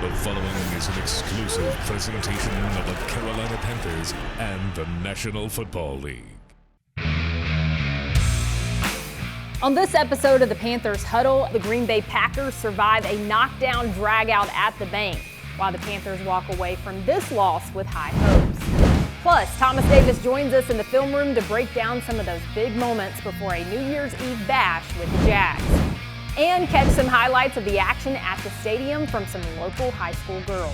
The following is an exclusive presentation of the Carolina Panthers and the National Football League. On this episode of the Panthers Huddle, the Green Bay Packers survive a knockdown dragout at the bank, while the Panthers walk away from this loss with high hopes. Plus, Thomas Davis joins us in the film room to break down some of those big moments before a New Year's Eve bash with the Jags. And catch some highlights of the action at the stadium from some local high school girls.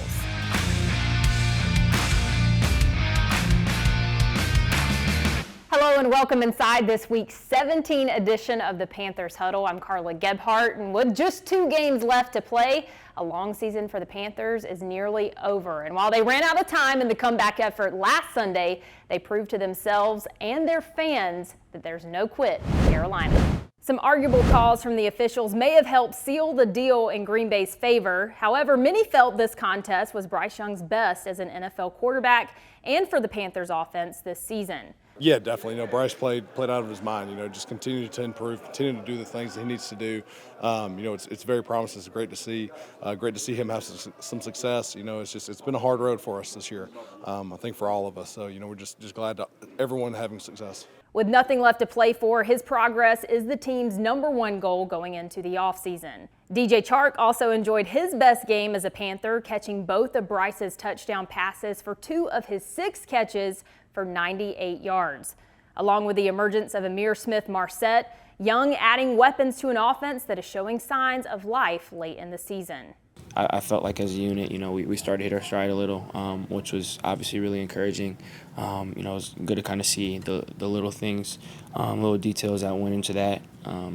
Hello and welcome inside this week's 17 edition of the Panthers Huddle. I'm Carla Gebhardt, and with just 2 games left to play, a long season for the Panthers is nearly over. And while they ran out of time in the comeback effort last Sunday, they proved to themselves and their fans that there's no quit in Carolina. Some arguable calls from the officials may have helped seal the deal in Green Bay's favor. However, many felt this contest was Bryce Young's best as an NFL quarterback and for the Panthers offense this season. Yeah, definitely. Bryce played out of his mind. Just continue to improve, continue to do the things that he needs to do. It's very promising. It's great to see him have some success. It's been a hard road for us this year. I think for all of us. So we're just glad to everyone having success. With nothing left to play for, his progress is the team's #1 goal going into the offseason. DJ Chark also enjoyed his best game as a Panther, catching both of Bryce's touchdown passes for 2 of his 6 catches for 98 yards. Along with the emergence of Ihmir Smith-Marsette, Young adding weapons to an offense that is showing signs of life late in the season. I felt like as a unit, we started to hit our stride a little, which was obviously really encouraging. It was good to kind of see the little things, little details that went into that.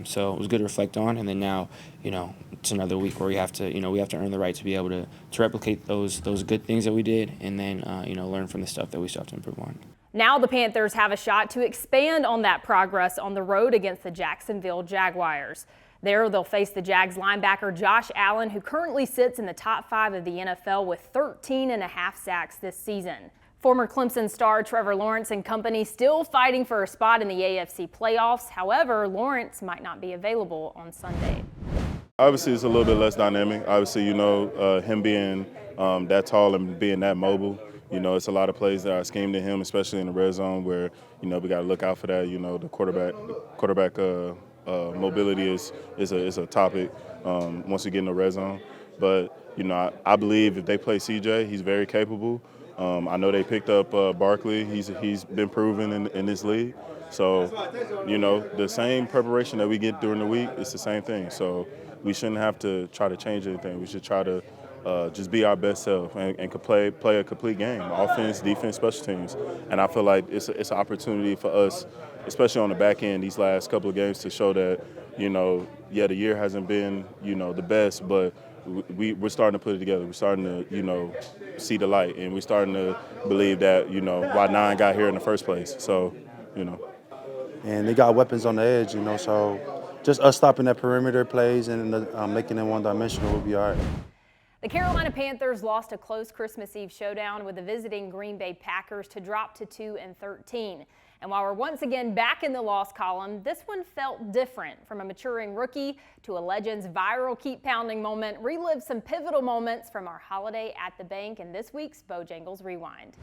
So it was good to reflect on. And then now, it's another week where we have to earn the right to be able to replicate those good things that we did, and then learn from the stuff that we still have to improve on. Now the Panthers have a shot to expand on that progress on the road against the Jacksonville Jaguars. There, they'll face the Jags linebacker Josh Allen, who currently sits in the top 5 of the NFL with 13.5 sacks this season. Former Clemson star Trevor Lawrence and company still fighting for a spot in the AFC playoffs. However, Lawrence might not be available on Sunday. Obviously, it's a little bit less dynamic. Obviously, him being that tall and being that mobile, it's a lot of plays that are schemed to him, especially in the red zone where, we got to look out for that. The quarterback mobility is a topic once you get in the red zone. But, I believe if they play CJ, he's very capable. I know they picked up Barkley. He's been proven in this league. So, the same preparation that we get during the week, it's the same thing. So we shouldn't have to try to change anything. We should try to just be our best self and play a complete game, offense, defense, special teams. And I feel like it's an opportunity for us, especially on the back end, these last couple of games, to show that, the year hasn't been, the best, but we're starting to put it together. We're starting to, see the light, and we're starting to believe that, why 9 got here in the first place. So, And they got weapons on the edge, so just us stopping that perimeter plays and making them one-dimensional will be all right. The Carolina Panthers lost a close Christmas Eve showdown with the visiting Green Bay Packers to drop to 2-13. And while we're once again back in the loss column, this one felt different. From a maturing rookie to a Legends viral keep-pounding moment, relive some pivotal moments from our holiday at the bank in this week's Bojangles Rewind.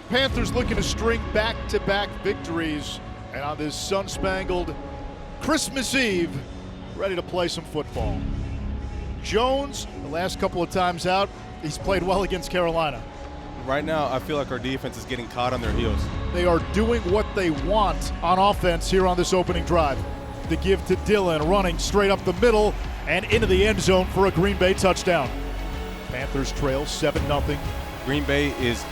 Panthers looking to string back-to-back victories, and on this sun-spangled Christmas Eve, ready to play some football. Jones, the last couple of times out, he's played well against Carolina. Right now, I feel like our defense is getting caught on their heels. They are doing what they want on offense here on this opening drive. The give to Dillon, running straight up the middle and into the end zone for a Green Bay touchdown. Panthers trail 7-0. Green Bay is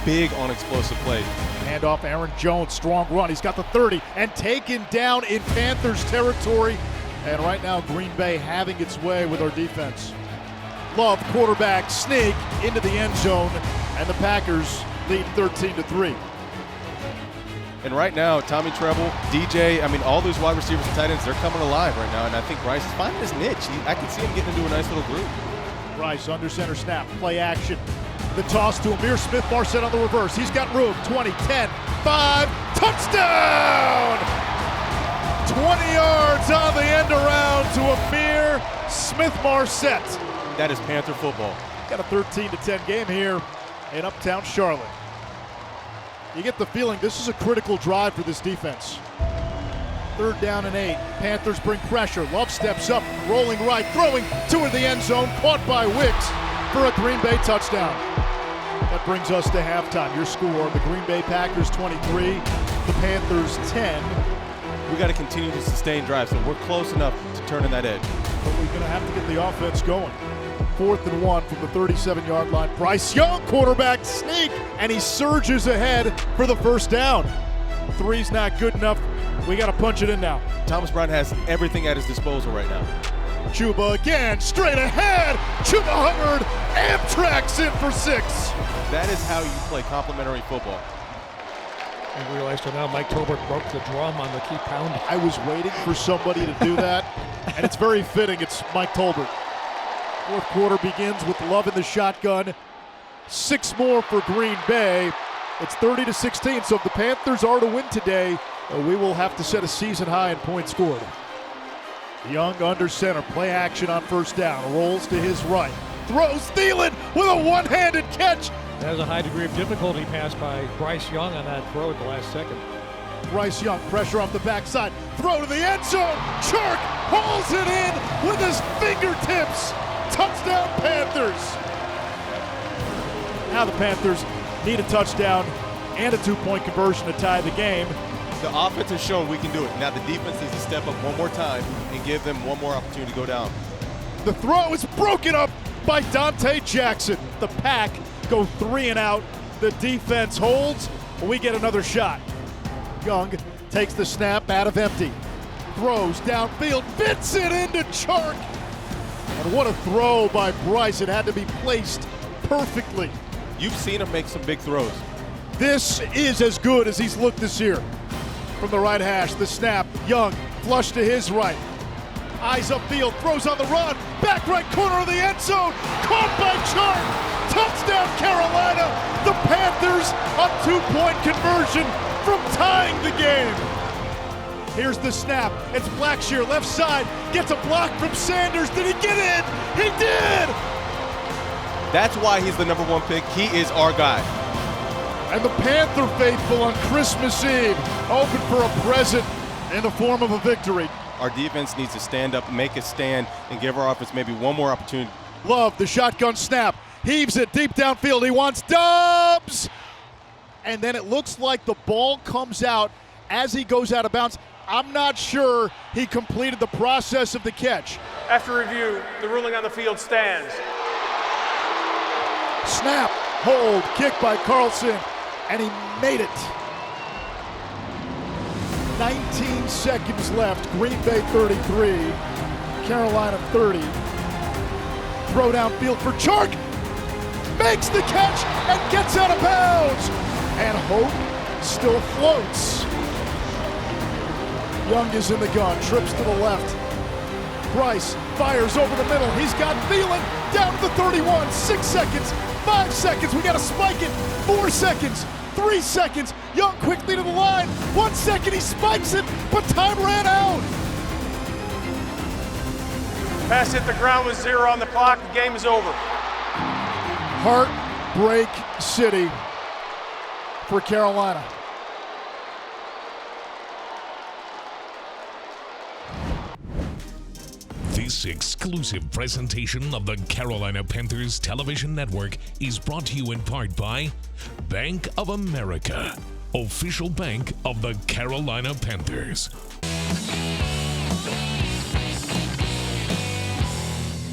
big on explosive plays. Handoff, Aaron Jones, strong run. He's got the 30 and taken down in Panthers territory. And right now, Green Bay having its way with our defense. Love, quarterback, sneak into the end zone, and the Packers lead 13-3. And right now, Tommy Treble, DJ, all those wide receivers and tight ends, they're coming alive right now. And I think Bryce is finding his niche. I can see him getting into a nice little groove. Bryce under center snap, play action. The toss to Ihmir Smith-Marsette on the reverse. He's got room. 20, 10, 5, touchdown! 20 yards on the end around to Ihmir Smith-Marsette. That is Panther football. Got a 13-10 game here in Uptown Charlotte. You get the feeling this is a critical drive for this defense. 3rd down and 8. Panthers bring pressure. Love steps up, rolling right, throwing toward the end zone, caught by Wicks for a Green Bay touchdown. That brings us to halftime. Your score, the Green Bay Packers 23, the Panthers 10. We got to continue to sustain drives, so we're close enough to turning that edge. But we're going to have to get the offense going. 4th and 1 from the 37-yard line. Bryce Young, quarterback sneak, and he surges ahead for the first down. 3's not good enough. We got to punch it in now. Thomas Brown has everything at his disposal right now. Chuba again, straight ahead. Chuba Hubbard, Amtrak's in for 6. That is how you play complementary football. I realized now Mike Tolbert broke the drum on the keep pounding. I was waiting for somebody to do that, and it's very fitting. It's Mike Tolbert. 4th quarter begins with Love in the shotgun. 6 more for Green Bay. It's 30-16, so if the Panthers are to win today, we will have to set a season high in points scored. Young under center, play action on 1st down, rolls to his right, throws Thielen with a one-handed catch. That was a high degree of difficulty pass by Bryce Young on that throw at the last second. Bryce Young, pressure off the backside, throw to the end zone, Chark hauls it in with his fingertips. Touchdown Panthers. Now the Panthers need a touchdown and a 2-point conversion to tie the game. The offense has shown we can do it. Now the defense needs to step up one more time and give them one more opportunity to go down. The throw is broken up by Dante Jackson. The Pack go 3 and out. The defense holds. We get another shot. Young takes the snap out of empty. Throws downfield, fits it into Chark. And what a throw by Bryce. It had to be placed perfectly. You've seen him make some big throws. This is as good as he's looked this year. From the right hash, the snap, Young, flush to his right. Eyes upfield, throws on the run, back right corner of the end zone, caught by Chark. Touchdown Carolina. The Panthers a 2-point conversion from tying the game. Here's the snap. It's Blackshear, left side, gets a block from Sanders. Did he get in? He did! That's why he's the #1 pick. He is our guy. And the Panther faithful on Christmas Eve open for a present in the form of a victory. Our defense needs to stand up, make a stand, and give our offense maybe one more opportunity. Love, the shotgun snap, heaves it deep downfield. He wants Dobbs! And then it looks like the ball comes out as he goes out of bounds. I'm not sure he completed the process of the catch. After review, the ruling on the field stands. Snap, hold, kick by Carlson, and he made it. 19 seconds left, Green Bay 33, Carolina 30. Throw downfield for Chark, makes the catch and gets out of bounds. And hope still floats. Young is in the gun, trips to the left. Bryce fires over the middle. He's got Thielen down to the 31. 6 seconds, 5 seconds. We got to spike it. 4 seconds, 3 seconds. Young quickly to the line. 1 second, he spikes it, but time ran out. Pass hit the ground with 0 on the clock. The game is over. Heartbreak City for Carolina. This exclusive presentation of the Carolina Panthers Television Network is brought to you in part by Bank of America, official bank of the Carolina Panthers.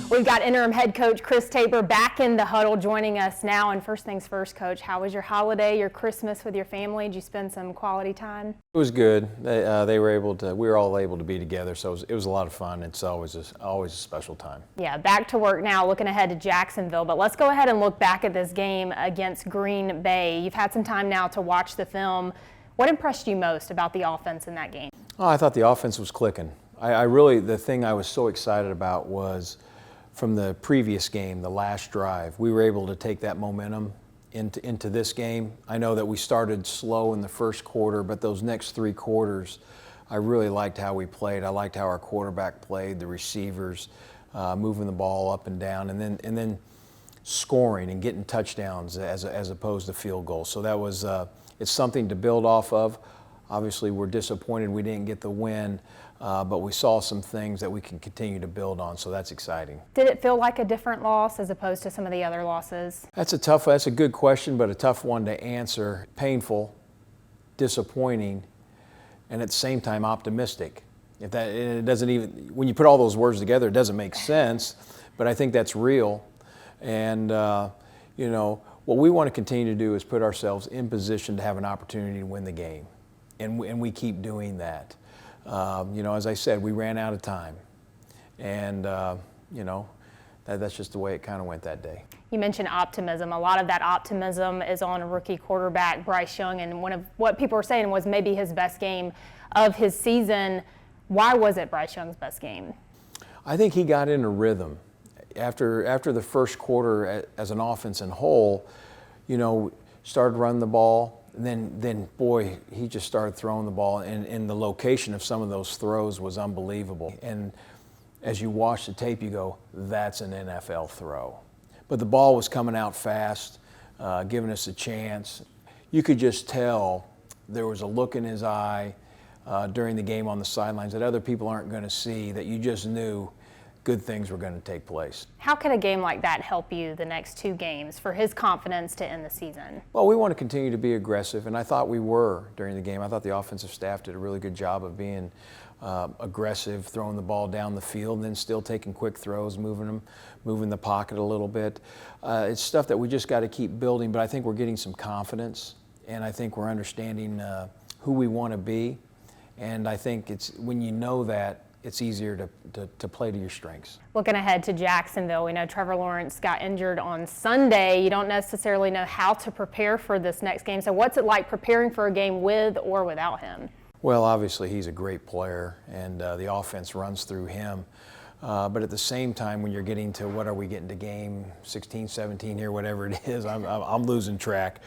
We've got interim head coach Chris Tabor back in the huddle joining us now. And first things first, Coach, how was your holiday, your Christmas with your family? Did you spend some quality time? It was good. They were able to. We were all able to be together, so it was a lot of fun. It's always a special time. Yeah, back to work now, looking ahead to Jacksonville. But let's go ahead and look back at this game against Green Bay. You've had some time now to watch the film. What impressed you most about the offense in that game? Oh, I thought the offense was clicking. I really, the thing I was so excited about was from the previous game, the last drive, we were able to take that momentum into this game. I know that we started slow in the first quarter, but those next 3 quarters, I really liked how we played. I liked how our quarterback played, the receivers. moving the ball up and down, and then scoring and getting touchdowns as opposed to field goals. So that was it's something to build off of. Obviously, we're disappointed we didn't get the win, but we saw some things that we can continue to build on, so that's exciting. Did it feel like a different loss as opposed to some of the other losses? That's a good question, but a tough one to answer. Painful, disappointing, and at the same time optimistic. It doesn't even, when you put all those words together, it doesn't make sense, but I think that's real. And you know, what we want to continue to do is put ourselves in position to have an opportunity to win the game, and we keep doing that. You know, as I said, we ran out of time, and you know, that's just the way it kind of went that day. You mentioned optimism. A lot of that optimism is on a rookie quarterback, Bryce Young, and one of what people were saying was maybe his best game of his season. Why was it Bryce Young's best game? I think he got in a rhythm. After the first quarter as an offense in whole, you know, started running the ball, and then boy, he just started throwing the ball, and the location of some of those throws was unbelievable. And as you watch the tape, you go, that's an NFL throw. But the ball was coming out fast, giving us a chance. You could just tell there was a look in his eye during the game on the sidelines that other people aren't going to see, that you just knew good things were going to take place. How could a game like that help you the next two games for his confidence to end the season? Well, we want to continue to be aggressive, and I thought we were during the game. I thought the offensive staff did a really good job of being aggressive, throwing the ball down the field, and then still taking quick throws, moving the pocket a little bit. It's stuff that we just got to keep building, but I think we're getting some confidence, and I think we're understanding who we want to be, and I think it's when you know that, it's easier to play to your strengths. Looking ahead to Jacksonville, we know Trevor Lawrence got injured on Sunday. You don't necessarily know how to prepare for this next game. So what's it like preparing for a game with or without him? Well, obviously he's a great player, and the offense runs through him. But at the same time, when you're getting to, what are we getting to, game 16, 17 here, whatever it is, I'm losing track.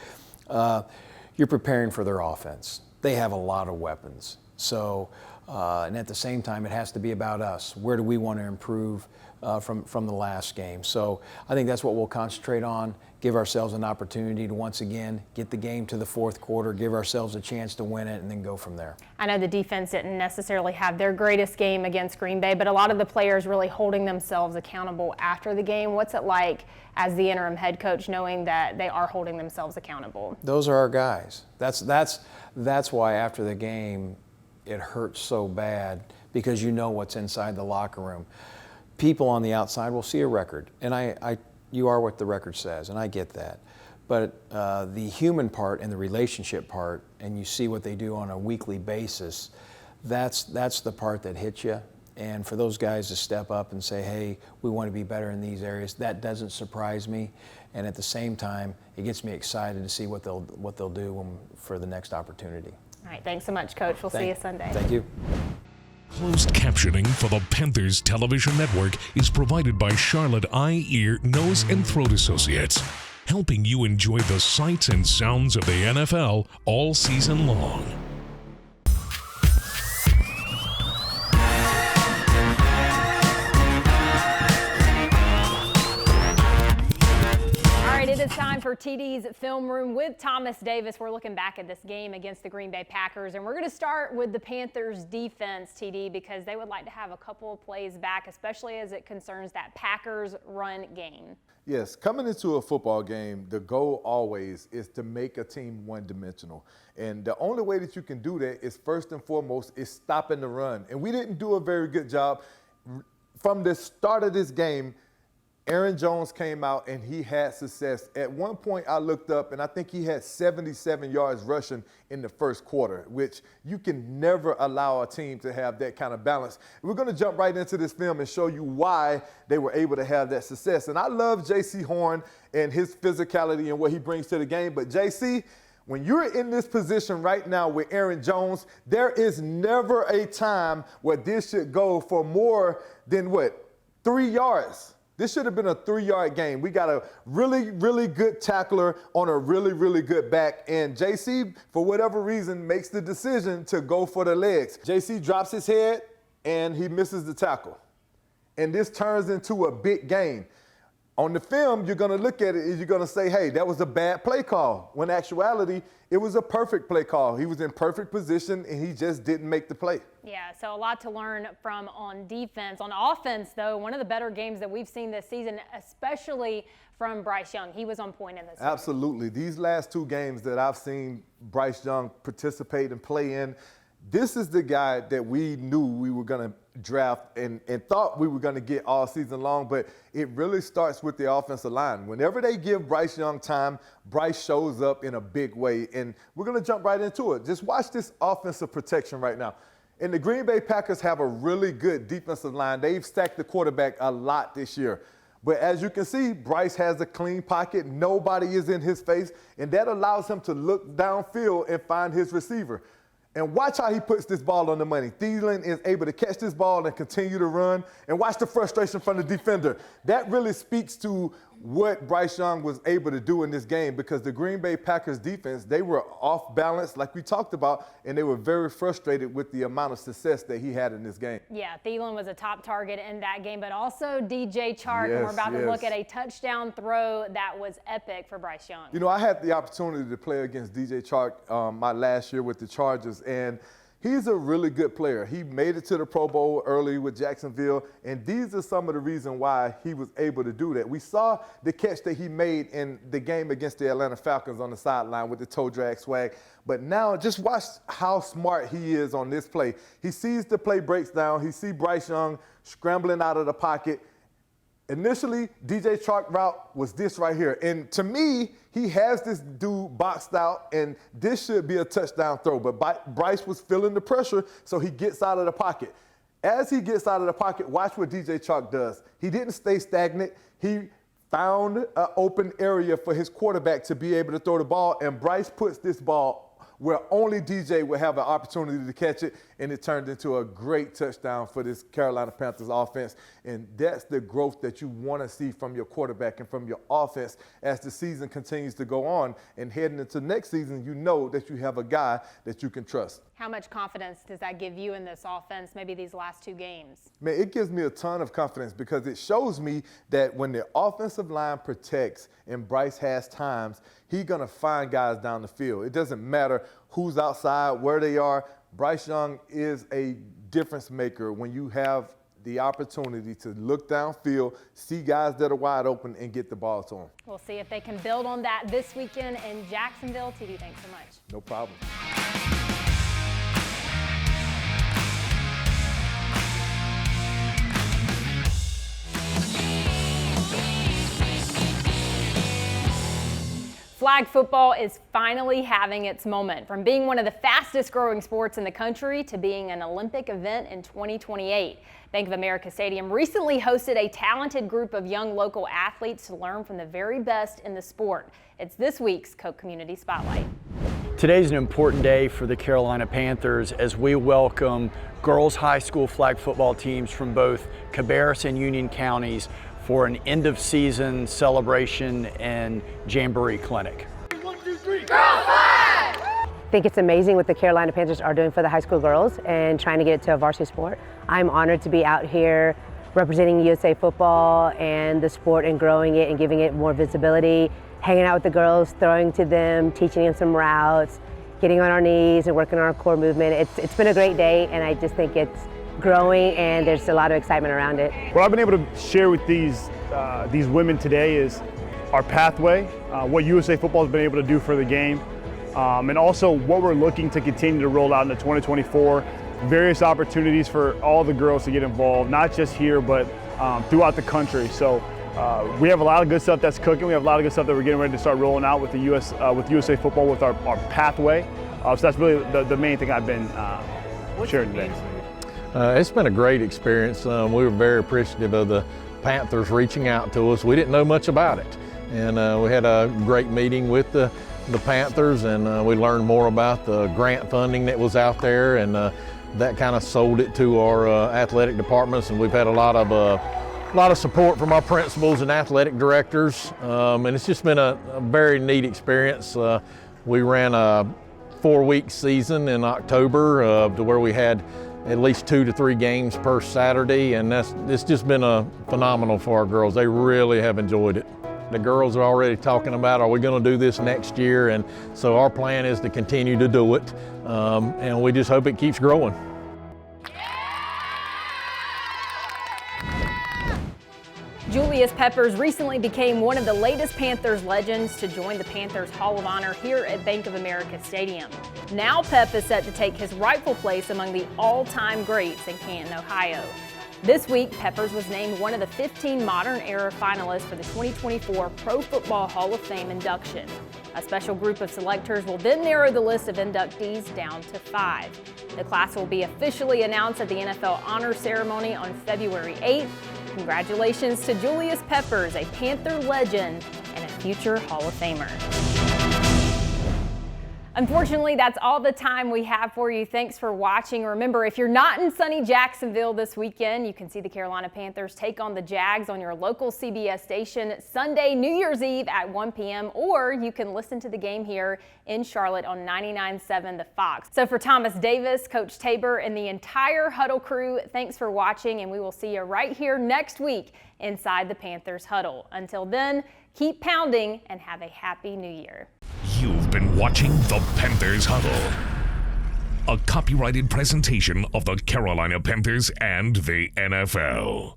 You're preparing for their offense. They have a lot of weapons. So, and at the same time, it has to be about us. Where do we want to improve from the last game? So I think that's what we'll concentrate on, give ourselves an opportunity to once again get the game to the fourth quarter, give ourselves a chance to win it, and then go from there. I know the defense didn't necessarily have their greatest game against Green Bay, but a lot of the players really holding themselves accountable after the game. What's it like as the interim head coach knowing that they are holding themselves accountable? Those are our guys. That's why after the game, it hurts so bad, because you know what's inside the locker room. People on the outside will see a record, and you are what the record says, and I get that. But the human part and the relationship part, and you see what they do on a weekly basis, that's the part that hits you. And for those guys to step up and say, hey, we want to be better in these areas, that doesn't surprise me. And at the same time, it gets me excited to see what they'll do for the next opportunity. All right, thanks so much, Coach. We'll see you Sunday. Thank you. Closed captioning for the Panthers Television Network is provided by Charlotte Eye, Ear, Nose, and Throat Associates, helping you enjoy the sights and sounds of the NFL all season long. It is time for TD's Film Room with Thomas Davis. We're looking back at this game against the Green Bay Packers, and we're going to start with the Panthers defense, TD, because they would like to have a couple of plays back, especially as it concerns that Packers run game. Yes, coming into a football game, the goal always is to make a team one-dimensional. And the only way that you can do that is, first and foremost, is stopping the run. And we didn't do a very good job. From the start of this game, Aaron Jones came out and he had success. At one point I looked up and I think he had 77 yards rushing in the first quarter, which you can never allow a team to have that kind of balance. We're going to jump right into this film and show you why they were able to have that success. And I love J.C. Horn and his physicality and what he brings to the game. But J.C., when you're in this position right now with Aaron Jones, there is never a time where this should go for more than, 3 yards. This should have been a 3-yard game. We got a really, really good tackler on a really, really good back. And JC, for whatever reason, makes the decision to go for the legs. JC drops his head and he misses the tackle. and this turns into a big game. On the film, you're going to look at it and you're going to say, hey, that was a bad play call. When in actuality, it was a perfect play call. He was in perfect position and he just didn't make the play. Yeah, so a lot to learn from on defense. On offense, though, one of the better games that we've seen this season, especially from Bryce Young. He was on point in this game. Absolutely. These last 2 games that I've seen Bryce Young participate and play in, this is the guy that we knew we were going to draft and thought we were going to get all season long, but it really starts with the offensive line. Whenever they give Bryce Young time, Bryce shows up in a big way, and we're going to jump right into it. Just watch this offensive protection right now. And the Green Bay Packers have a really good defensive line. They've stacked the quarterback a lot this year. But as you can see, Bryce has a clean pocket. Nobody is in his face, and that allows him to look downfield and find his receiver. And watch how he puts this ball on the money. Thielen is able to catch this ball and continue to run. And watch the frustration from the defender. That really speaks to what Bryce Young was able to do in this game, because the Green Bay Packers defense, they were off balance like we talked about, and they were very frustrated with the amount of success that he had in this game. Yeah, Thielen was a top target in that game, but also DJ Chark, and we're about to look at a touchdown throw that was epic for Bryce Young. You know, I had the opportunity to play against DJ Chark my last year with the Chargers, and he's a really good player. He made it to the Pro Bowl early with Jacksonville, and these are some of the reasons why he was able to do that. We saw the catch that he made in the game against the Atlanta Falcons on the sideline with the toe drag swag. But now just watch how smart he is on this play. He sees the play breaks down. He sees Bryce Young scrambling out of the pocket. Initially, DJ Chark route was this right here. And to me, he has this dude boxed out, and this should be a touchdown throw. But Bryce was feeling the pressure, so he gets out of the pocket. As he gets out of the pocket, watch what DJ Chark does. He didn't stay stagnant. He found an open area for his quarterback to be able to throw the ball, and Bryce puts this ball where only DJ would have an opportunity to catch it, and it turned into a great touchdown for this Carolina Panthers offense. And that's the growth that you want to see from your quarterback and from your offense as the season continues to go on. And heading into next season, you know that you have a guy that you can trust. How much confidence does that give you in this offense, maybe these last 2 games? Man, it gives me a ton of confidence, because it shows me that when the offensive line protects and Bryce has times, he's going to find guys down the field. It doesn't matter who's outside, where they are. Bryce Young is a difference maker when you have the opportunity to look downfield, see guys that are wide open, and get the ball to them. We'll see if they can build on that this weekend in Jacksonville. TD, thanks so much. No problem. Flag football is finally having its moment. From being one of the fastest growing sports in the country to being an Olympic event in 2028. Bank of America Stadium recently hosted a talented group of young local athletes to learn from the very best in the sport. It's this week's Coke Community Spotlight. Today's an important day for the Carolina Panthers as we welcome girls high school flag football teams from both Cabarrus and Union counties for an end-of-season celebration and jamboree clinic. 1, 2, 3, girls flag! I think it's amazing what the Carolina Panthers are doing for the high school girls and trying to get it to a varsity sport. I'm honored to be out here representing USA football and the sport and growing it and giving it more visibility, hanging out with the girls, throwing to them, teaching them some routes, getting on our knees and working on our core movement. It's been a great day, and I just think it's growing and there's a lot of excitement around it. What I've been able to share with these women today is our pathway, what USA football has been able to do for the game, and also what we're looking to continue to roll out into 2024, various opportunities for all the girls to get involved, not just here, but throughout the country. So we have a lot of good stuff that's cooking. We have a lot of good stuff that we're getting ready to start rolling out with the with USA football, with our pathway. So that's really the main thing I've been sharing today. It's been a great experience. We were very appreciative of the Panthers reaching out to us. We didn't know much about it, and we had a great meeting with the Panthers, and we learned more about the grant funding that was out there, and that kind of sold it to our athletic departments, and we've had a lot of support from our principals and athletic directors, and it's just been a very neat experience. We ran a 4-week season in October to where we had at least 2 to 3 games per Saturday, and it's just been phenomenal for our girls. They really have enjoyed it. The girls are already talking about, are we going to do this next year? And so our plan is to continue to do it, and we just hope it keeps growing. Julius Peppers recently became one of the latest Panthers legends to join the Panthers Hall of Honor here at Bank of America Stadium. Now Pep is set to take his rightful place among the all-time greats in Canton, Ohio. This week, Peppers was named one of the 15 modern era finalists for the 2024 Pro Football Hall of Fame induction. A special group of selectors will then narrow the list of inductees down to 5. The class will be officially announced at the NFL Honor Ceremony on February 8th. Congratulations to Julius Peppers, a Panther legend and a future Hall of Famer. Unfortunately, that's all the time we have for you. Thanks for watching. Remember, if you're not in sunny Jacksonville this weekend, you can see the Carolina Panthers take on the Jags on your local CBS station Sunday, New Year's Eve at 1 p.m., or you can listen to the game here in Charlotte on 99.7 The Fox. So for Thomas Davis, Coach Tabor, and the entire Huddle crew, thanks for watching, and we will see you right here next week inside the Panthers Huddle. Until then, keep pounding and have a happy new year. You've been watching the Panthers Huddle, a copyrighted presentation of the Carolina Panthers and the NFL.